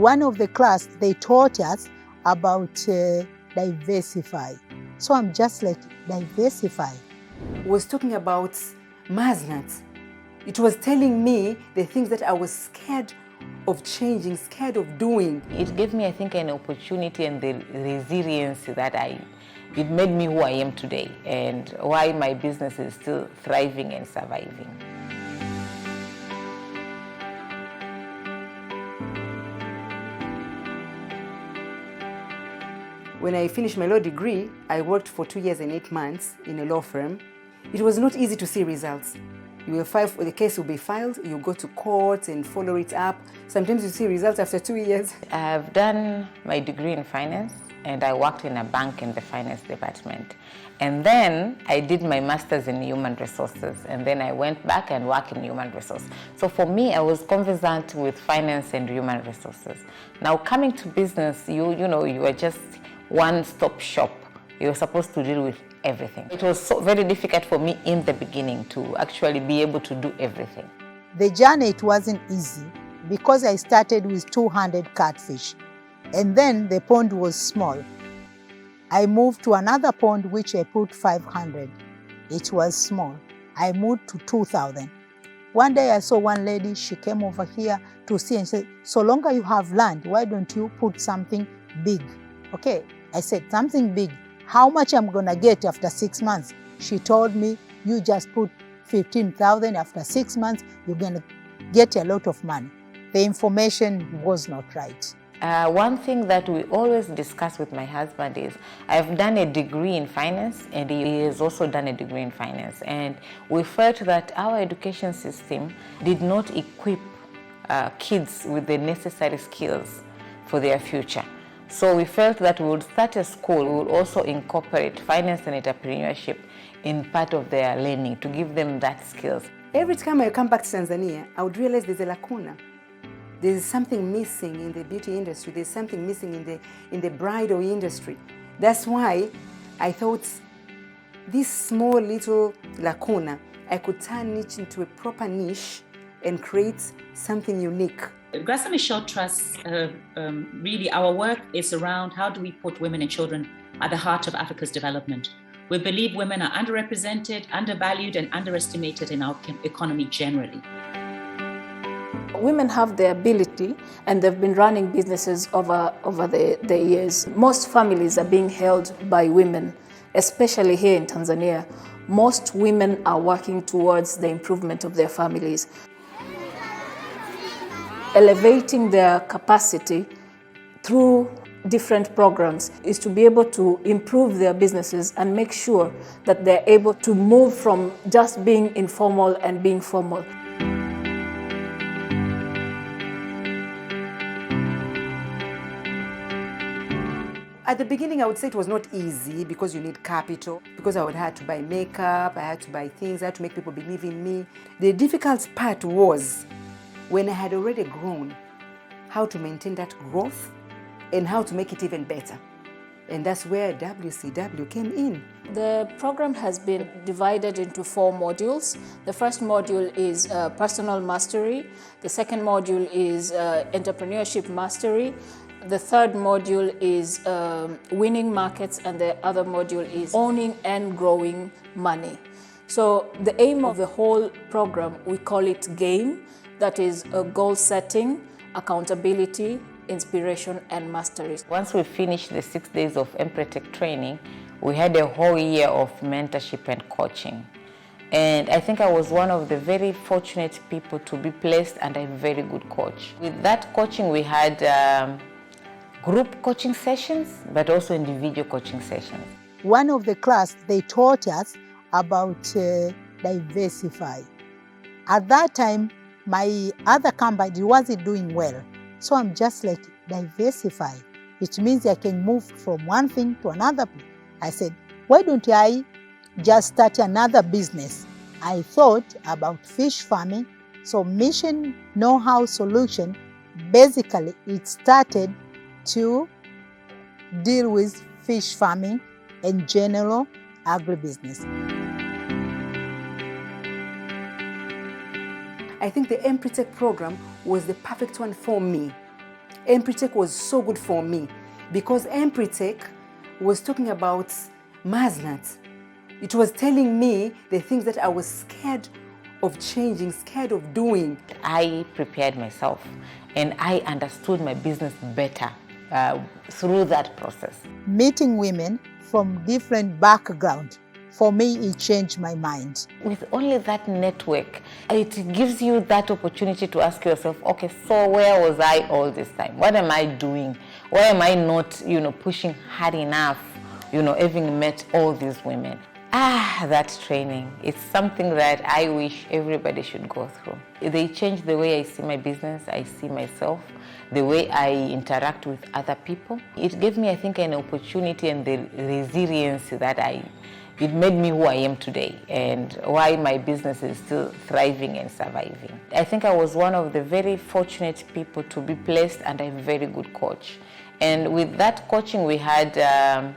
one of the class, they taught us about diversify. So I'm just like, diversify. It was talking about Maznat. It was telling me the things that I was scared of changing, scared of doing. It gave me, I think, an opportunity and the resilience that it made me who I am today and why my business is still thriving and surviving. When I finished my law degree, I worked for 2 years and 8 months in a law firm. It was not easy to see results. You will file, the case will be filed, you go to court and follow it up. Sometimes you see results after 2 years. I've done my degree in finance and I worked in a bank in the finance department. And then I did my master's in human resources and then I went back and worked in human resources. So for me, I was conversant with finance and human resources. Now coming to business, you are just one-stop shop. You're supposed to deal with everything. It was very difficult for me in the beginning to actually be able to do everything. The journey, it wasn't easy because I started with 200 catfish and then the pond was small. I moved to another pond which I put 500. It was small. I moved to 2,000. One day I saw one lady, she came over here to see and said, so longer you have land, why don't you put something big? Okay, I said, something big. How much I'm gonna get after 6 months? She told me, you just put 15,000. After 6 months, you're gonna get a lot of money. The information was not right. One thing that we always discuss with my husband is, I've done a degree in finance and he has also done a degree in finance. And we felt that our education system did not equip kids with the necessary skills for their future. So we felt that we would start a school, we would also incorporate finance and entrepreneurship in part of their learning to give them that skills. Every time I come back to Tanzania, I would realize there's a lacuna. There's something missing in the beauty industry. There's something missing in the bridal industry. That's why I thought this small little lacuna, I could turn it into a proper niche and create something unique. Graça Machel Trust, really our work is around how do we put women and children at the heart of Africa's development. We believe women are underrepresented, undervalued and underestimated in our economy generally. Women have the ability and they've been running businesses over the years. Most families are being held by women, especially here in Tanzania. Most women are working towards the improvement of their families. Elevating their capacity through different programs is to be able to improve their businesses and make sure that they're able to move from just being informal and being formal. At the beginning, I would say it was not easy because you need capital, because I would have to buy makeup, I had to buy things, I had to make people believe in me. The difficult part was when I had already grown, how to maintain that growth and how to make it even better. And that's where WCW came in. The program has been divided into 4 modules. The first module is personal mastery. The second module is entrepreneurship mastery. The third module is winning markets, and the other module is owning and growing money. So the aim of the whole program, we call it GAME. That is goal setting, accountability, inspiration and mastery. Once we finished the 6 days of Empretech training, we had a whole year of mentorship and coaching. And I think I was one of the very fortunate people to be placed under a very good coach. With that coaching, we had group coaching sessions, but also individual coaching sessions. One of the class, they taught us about diversify. At that time, my other company wasn't doing well. So I'm just like, diversify. It means I can move from one thing to another. I said, why don't I just start another business? I thought about fish farming. So Mission Know-How Solution, basically it started to deal with fish farming and general agribusiness. I think the Empretech program was the perfect one for me Empretech was so good for me because Empretech was talking about Maznat. It was telling me the things that I was scared of changing, scared of doing. I prepared myself and I understood my business better through that process. Meeting women from different backgrounds, for me, it changed my mind. With only that network, it gives you that opportunity to ask yourself, okay, so where was I all this time? What am I doing? Why am I not, pushing hard enough, having met all these women? That training, it's something that I wish everybody should go through. They changed the way I see my business, I see myself, the way I interact with other people. It gave me, I think, an opportunity and the resilience that it made me who I am today and why my business is still thriving and surviving. I think I was one of the very fortunate people to be placed under a very good coach. And with that coaching, we had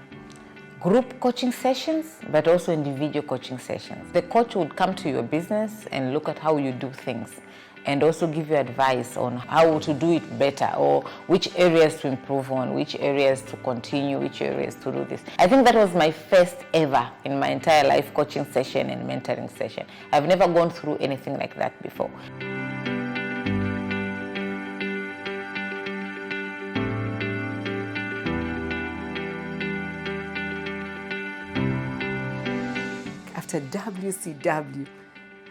group coaching sessions, but also individual coaching sessions. The coach would come to your business and look at how you do things and also give you advice on how to do it better or which areas to improve on, which areas to continue, which areas to do this. I think that was my first ever in my entire life coaching session and mentoring session. I've never gone through anything like that before. After WCW,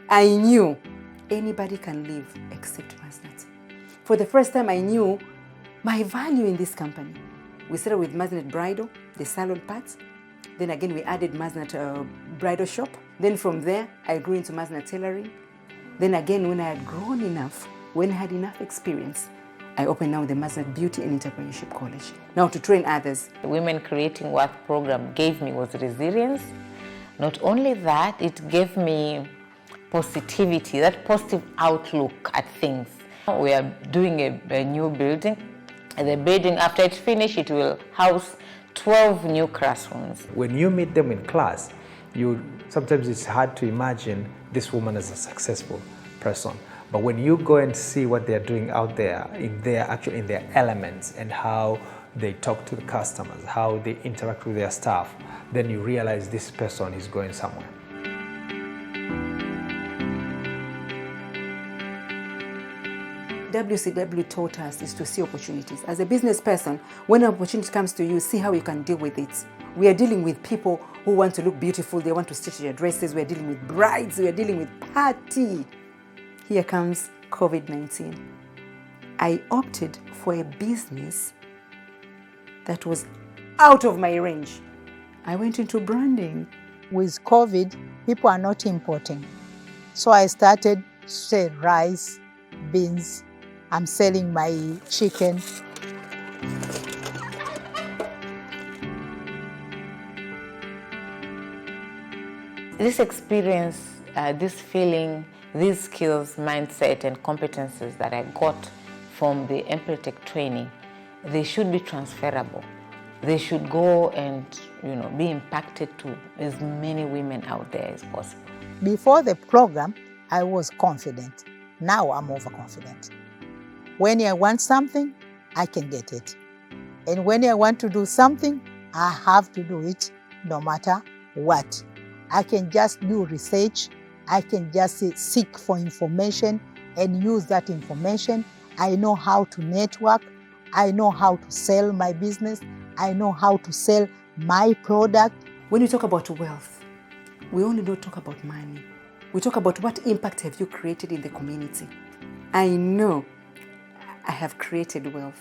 I knew anybody can live except Maznat. For the first time, I knew my value in this company. We started with Maznat Bridal, the salon parts. Then again, we added Maznat Bridal Shop. Then from there, I grew into Maznat Tailoring. Then again, when I had grown enough, when I had enough experience, I opened now the Maznat Beauty and Entrepreneurship College, now to train others. The Women Creating Wealth program gave me was resilience. Not only that, it gave me positivity, that positive outlook at things. We are doing a new building. And the building, after it's finished, it will house 12 new classrooms. When you meet them in class, sometimes it's hard to imagine this woman as a successful person. But when you go and see what they're doing out there, in their elements, and how they talk to the customers, how they interact with their staff, then you realize this person is going somewhere. WCW taught us is to see opportunities. As a business person, when an opportunity comes to you, see how you can deal with it. We are dealing with people who want to look beautiful, they want to stitch their dresses, we are dealing with brides, we are dealing with party. Here comes COVID-19. I opted for a business that was out of my range. I went into branding. With COVID, people are not importing. So I started to sell rice, beans. I'm selling my chicken. This experience, this feeling, these skills, mindset, and competences that I got from the Empretech training, they should be transferable. They should go and be impacted to as many women out there as possible. Before the program, I was confident. Now I'm overconfident. When I want something, I can get it. And when I want to do something, I have to do it no matter what. I can just do research. I can just seek for information and use that information. I know how to network. I know how to sell my business. I know how to sell my product. When you talk about wealth, we only don't talk about money. We talk about what impact have you created in the community. I know I have created wealth.